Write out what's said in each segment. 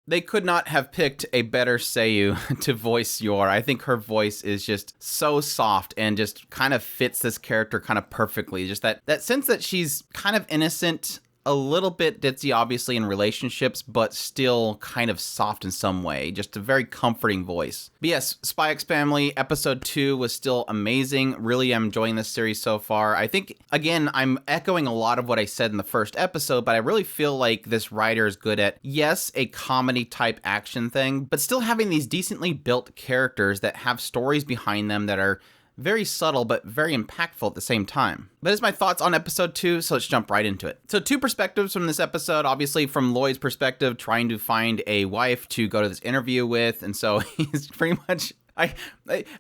They could not have picked a better Seiyu to voice Yor. I think her voice is just so soft and just kind of fits this character kind of perfectly. Just that sense that she's kind of innocent, a little bit ditzy, obviously, in relationships, but still kind of soft in some way. Just a very comforting voice. But yes, Spy X Family episode 2 was still amazing. Really am enjoying this series so far. I think, again, I'm echoing a lot of what I said in the first episode, but I really feel like this writer is good at, yes, a comedy type action thing, but still having these decently built characters that have stories behind them that are very subtle, but very impactful at the same time. That is my thoughts on episode 2, so let's jump right into it. So 2 perspectives from this episode. Obviously, from Lloyd's perspective, trying to find a wife to go to this interview with, and so he's pretty much... I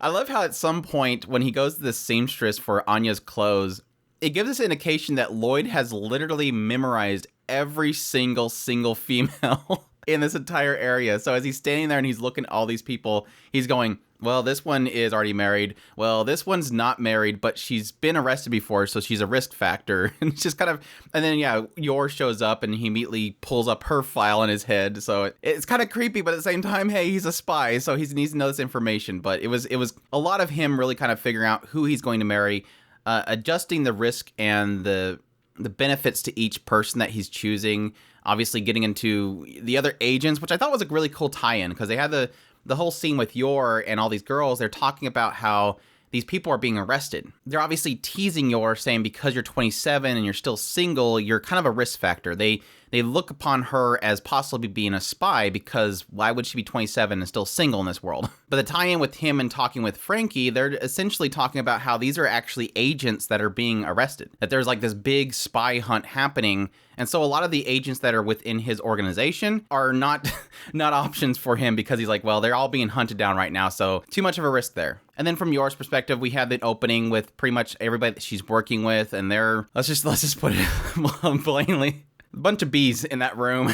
love how at some point, when he goes to the seamstress for Anya's clothes, it gives us an indication that Lloyd has literally memorized every single female in this entire area. So as he's standing there and he's looking at all these people, he's going, well, this one is already married. Well, this one's not married, but she's been arrested before, so she's a risk factor. And it's just kind of, and then, yeah, Yor shows up and he immediately pulls up her file in his head. So it's kind of creepy, but at the same time, hey, he's a spy, so he needs to know this information. But it was a lot of him really kind of figuring out who he's going to marry, adjusting the risk and the benefits to each person that he's choosing. Obviously getting into the other agents, which I thought was a really cool tie-in, because they had the whole scene with Yor and all these girls. They're talking about how these people are being arrested. They're obviously teasing Yor, saying because you're 27 and you're still single, you're kind of a risk factor. They look upon her as possibly being a spy, because why would she be 27 and still single in this world? But the tie-in with him and talking with Frankie, they're essentially talking about how these are actually agents that are being arrested. That there's like this big spy hunt happening. And so a lot of the agents that are within his organization are not options for him, because he's like, well, they're all being hunted down right now, so too much of a risk there. And then from Yor's perspective, we have the opening with pretty much everybody that she's working with, and they're, let's just put it plainly, a bunch of bees in that room,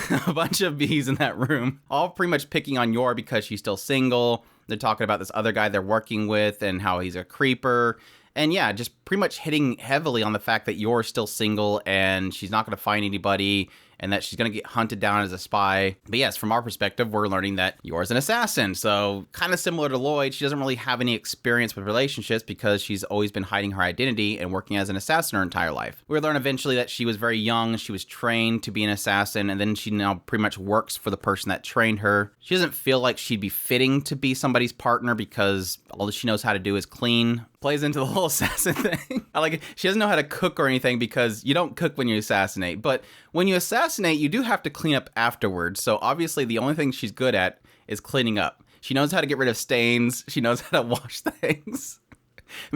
all pretty much picking on Yor because she's still single. They're talking about this other guy they're working with and how he's a creeper. And yeah, just pretty much hitting heavily on the fact that Yor's still single and she's not going to find anybody, and that she's going to get hunted down as a spy. But yes, from our perspective, we're learning that Yor's an assassin. So kind of similar to Lloyd, she doesn't really have any experience with relationships because she's always been hiding her identity and working as an assassin her entire life. We learn eventually that she was very young, she was trained to be an assassin, and then she now pretty much works for the person that trained her. She doesn't feel like she'd be fitting to be somebody's partner because all that she knows how to do is clean. Plays into the whole assassin thing. I like it. She doesn't know how to cook or anything, because you don't cook when you assassinate. But when you assassinate, you do have to clean up afterwards. So obviously the only thing she's good at is cleaning up. She knows how to get rid of stains. She knows how to wash things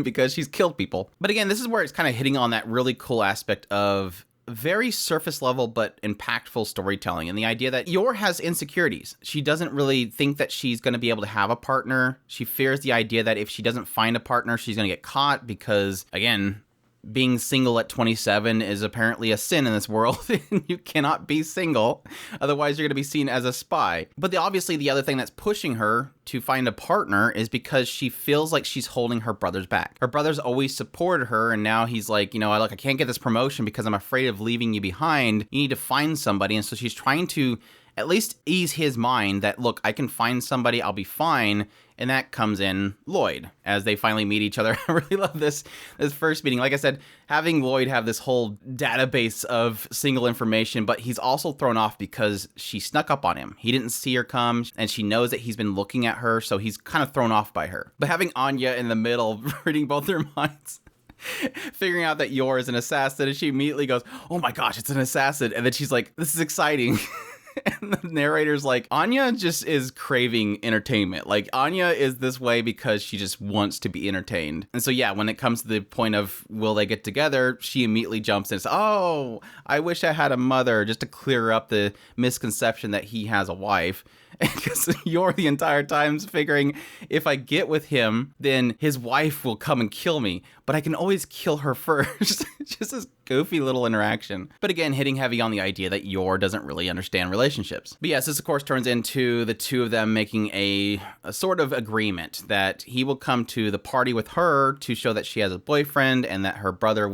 because she's killed people. But again, this is where it's kind of hitting on that really cool aspect of very surface level but impactful storytelling, and the idea that Yor has insecurities. She doesn't really think that she's going to be able to have a partner. She fears the idea that if she doesn't find a partner, she's going to get caught, because again, being single at 27 is apparently a sin in this world, and you cannot be single, otherwise you're going to be seen as a spy. But obviously the other thing that's pushing her to find a partner is because she feels like she's holding her brother's back. Her brother's always supported her, and now he's like, look, I can't get this promotion because I'm afraid of leaving you behind. You need to find somebody. And so she's trying to at least ease his mind that, look, I can find somebody, I'll be fine. And that comes in Lloyd as they finally meet each other. I really love this first meeting. Like I said, having Lloyd have this whole database of single information, but he's also thrown off because she snuck up on him. He didn't see her come, and she knows that he's been looking at her, so he's kind of thrown off by her. But having Anya in the middle, reading both their minds, figuring out that Yor is an assassin, and she immediately goes, oh my gosh, it's an assassin. And then she's like, this is exciting. And the narrator's like, Anya just is craving entertainment. Like, Anya is this way because she just wants to be entertained. And so, yeah, when it comes to the point of will they get together, she immediately jumps in and says, oh, I wish I had a mother, just to clear up the misconception that he has a wife. Because Yor the entire time's figuring, if I get with him, then his wife will come and kill me. But I can always kill her first. Just this goofy little interaction. But again, hitting heavy on the idea that Yor doesn't really understand relationships. But yes, this of course turns into the two of them making a sort of agreement that he will come to the party with her to show that she has a boyfriend, and that her brother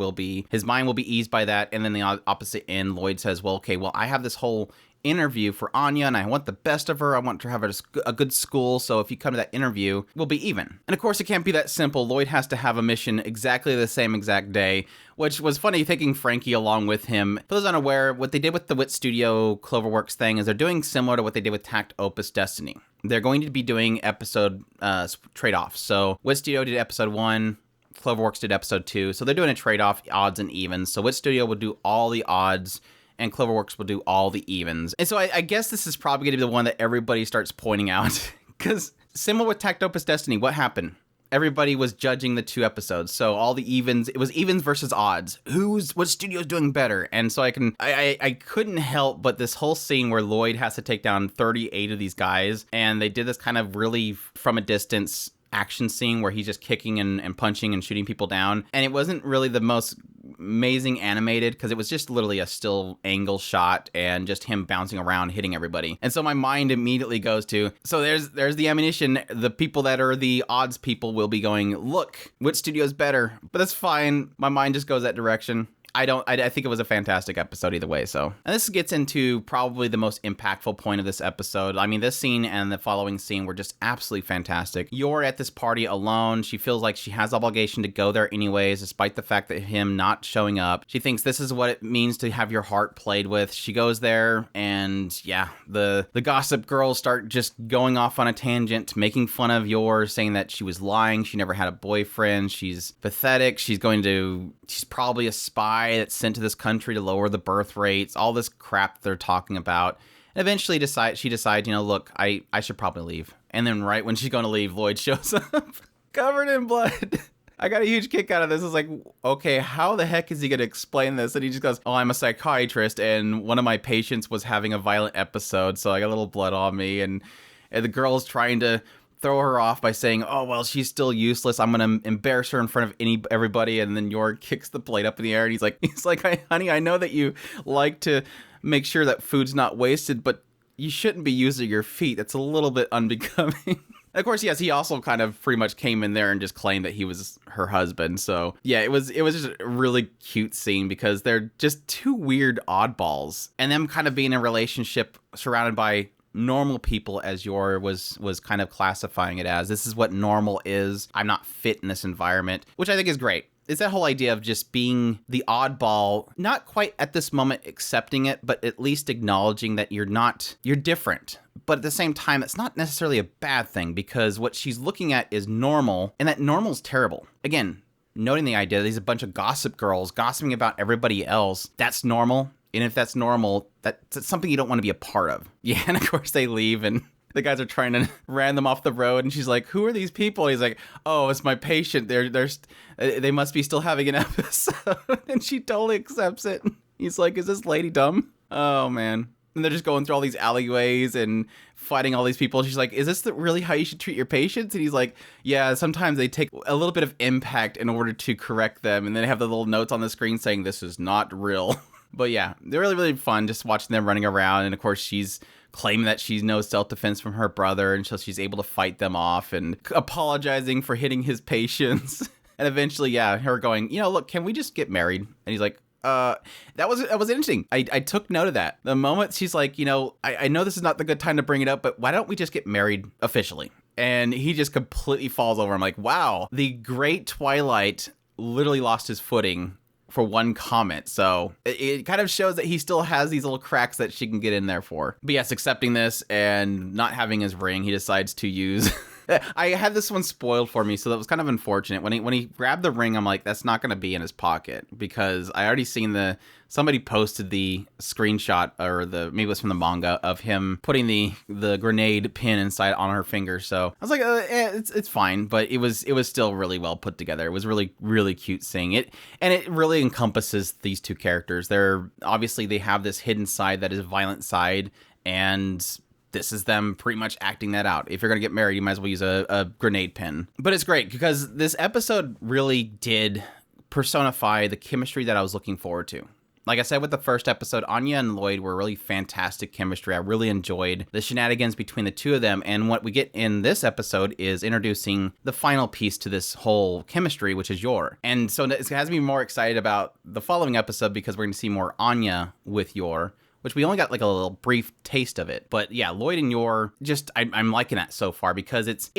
his mind will be eased by that. And then the opposite end, Lloyd says, well, okay, well, I have this whole interview for Anya, and I want the best of her. I want her to have a good school, so if you come to that interview, we'll be even. And of course, it can't be that simple. Lloyd has to have a mission exactly the same exact day, which was funny, taking Frankie along with him. For those unaware, what they did with the Wit Studio Cloverworks thing is they're doing similar to what they did with Takt Opus Destiny. They're going to be doing episode trade-offs. So Wit Studio did episode 1, Cloverworks did episode 2, so they're doing a trade-off, odds and evens. So Wit Studio will do all the odds, and Cloverworks will do all the evens. And so I guess this is probably going to be the one that everybody starts pointing out. Because similar with Takt Opus Destiny, what happened? Everybody was judging the 2 episodes. So all the evens, it was evens versus odds. What studio's doing better? And so I couldn't help but this whole scene where Lloyd has to take down 38 of these guys. And they did this kind of really from a distance action scene where he's just kicking and punching and shooting people down. And it wasn't really the most amazing animated because it was just literally a still angle shot and just him bouncing around hitting everybody. And so my mind immediately goes to, so there's the ammunition. The people that are the odds people will be going, look, which studio's better? But that's fine. My mind just goes that direction. I think it was a fantastic episode either way. So, and this gets into probably the most impactful point of this episode. I mean, this scene and the following scene were just absolutely fantastic. You're at this party alone. She feels like she has obligation to go there anyways, despite the fact that him not showing up. She thinks this is what it means to have your heart played with. She goes there, and yeah, the gossip girls start just going off on a tangent, making fun of yours, saying that she was lying. She never had a boyfriend. She's pathetic. She's probably a spy that's sent to this country to lower the birth rates, all this crap they're talking about. And eventually she decides, look, I should probably leave. And then right when she's going to leave, Lloyd shows up covered in blood. I got a huge kick out of this. It's like, okay, how the heck is he going to explain this? And he just goes, oh, I'm a psychiatrist, and one of my patients was having a violent episode, so I got a little blood on me. And the girl's trying to throw her off by saying, oh, well, she's still useless. I'm going to embarrass her in front of everybody. And then York kicks the plate up in the air. And he's like, honey, I know that you like to make sure that food's not wasted, but you shouldn't be using your feet. That's a little bit unbecoming. Of course, yes, he also kind of pretty much came in there and just claimed that he was her husband. So yeah, it was just a really cute scene because they're just 2 weird oddballs. And them kind of being in a relationship surrounded by normal people, as Yor was kind of classifying it as. This is what normal is. I'm not fit in this environment, which I think is great. It's that whole idea of just being the oddball, not quite at this moment accepting it, but at least acknowledging that you're different. But at the same time, it's not necessarily a bad thing because what she's looking at is normal, and that normal's terrible. Again, noting the idea that there's a bunch of gossip girls gossiping about everybody else. That's normal. And if that's normal, that's something you don't want to be a part of. Yeah, and of course they leave, and the guys are trying to ran them off the road, and she's like, who are these people? And he's like, oh, it's my patient. They must be still having an episode. And she totally accepts it. He's like, is this lady dumb? Oh, man. And they're just going through all these alleyways and fighting all these people. She's like, is this really how you should treat your patients? And he's like, yeah, sometimes they take a little bit of impact in order to correct them. And then they have the little notes on the screen saying, this is not real. But yeah, they're really, really fun just watching them running around. And of course, she's claiming that she knows self-defense from her brother. And so she's able to fight them off and apologizing for hitting his patients. And eventually, yeah, her going, look, can we just get married? And he's like, that was interesting. I took note of that. The moment she's like, I know this is not the good time to bring it up, but why don't we just get married officially? And he just completely falls over. I'm like, wow, the great Twilight literally lost his footing for one comment. So it kind of shows that he still has these little cracks that she can get in there for. But yes, accepting this and not having his ring, he decides to use... I had this one spoiled for me, so that was kind of unfortunate. When he grabbed the ring, I'm like, that's not going to be in his pocket, because I already seen somebody posted the screenshot, or maybe it was from the manga, of him putting the grenade pin inside on her finger. So I was like, it's fine, but it was still really well put together. It was really, really cute seeing it, and it really encompasses these 2 characters. They have this hidden side that is a violent side, and this is them pretty much acting that out. If you're going to get married, you might as well use a grenade pin. But it's great because this episode really did personify the chemistry that I was looking forward to. Like I said with the first episode, Anya and Lloyd were really fantastic chemistry. I really enjoyed the shenanigans between the 2 of them. And what we get in this episode is introducing the final piece to this whole chemistry, which is Yor. And so it has me more excited about the following episode because we're going to see more Anya with Yor, which we only got like a little brief taste of it. But yeah, Lloyd and Yor, just I'm liking that so far because it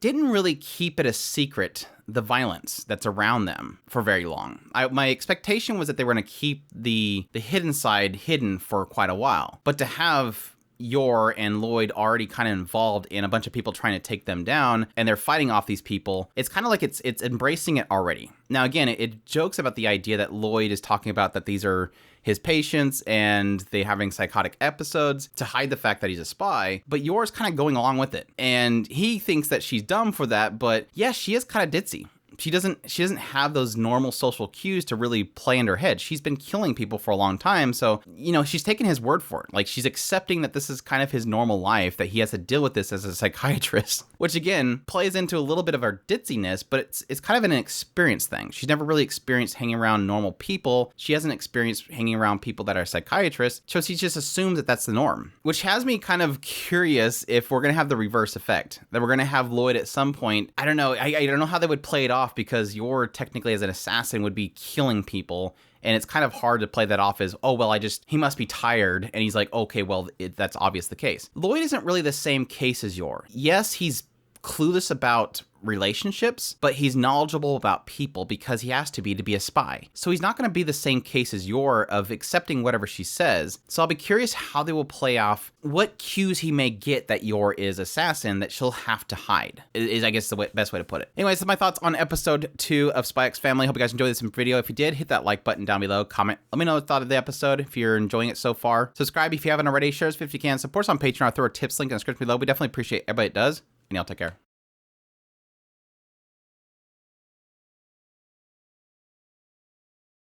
didn't really keep it a secret, the violence that's around them, for very long. My expectation was that they were going to keep the hidden side hidden for quite a while, but to have Yor and Lloyd already kind of involved in a bunch of people trying to take them down, and they're fighting off these people, it's kind of like it's embracing it already. Now again, it jokes about the idea that Lloyd is talking about that these are his patients and they having psychotic episodes to hide the fact that he's a spy, but Yor's kind of going along with it, and he thinks that she's dumb for that, but yeah, she is kind of ditzy. She doesn't have those normal social cues to really play in her head. She's been killing people for a long time. So, she's taking his word for it. Like, she's accepting that this is kind of his normal life, that he has to deal with this as a psychiatrist, which again plays into a little bit of her ditziness, but it's kind of an experience thing. She's never really experienced hanging around normal people. She hasn't experienced hanging around people that are psychiatrists. So she just assumes that that's the norm, which has me kind of curious if we're going to have the reverse effect, that we're going to have Lloyd at some point. I don't know. I don't know how they would play it off, because Yor technically as an assassin would be killing people, and it's kind of hard to play that off as, oh, well, he must be tired, and he's like, okay, well, that's obvious the case. Lloyd isn't really the same case as Yor. Yes, he's clueless about relationships, but he's knowledgeable about people because he has to be a spy. So he's not going to be the same case as Yor of accepting whatever she says. So I'll be curious how they will play off what cues he may get that Yor is assassin that she'll have to hide, is I guess the best way to put it. Anyways, that's my thoughts on episode 2 of Spy X Family. Hope you guys enjoyed this video. If you did, hit that like button down below, comment, let me know what you thought of the episode, if you're enjoying it so far. Subscribe if you haven't already, share this if you can, support us on Patreon, or throw a tips link in the description below. We definitely appreciate everybody that does, and y'all take care.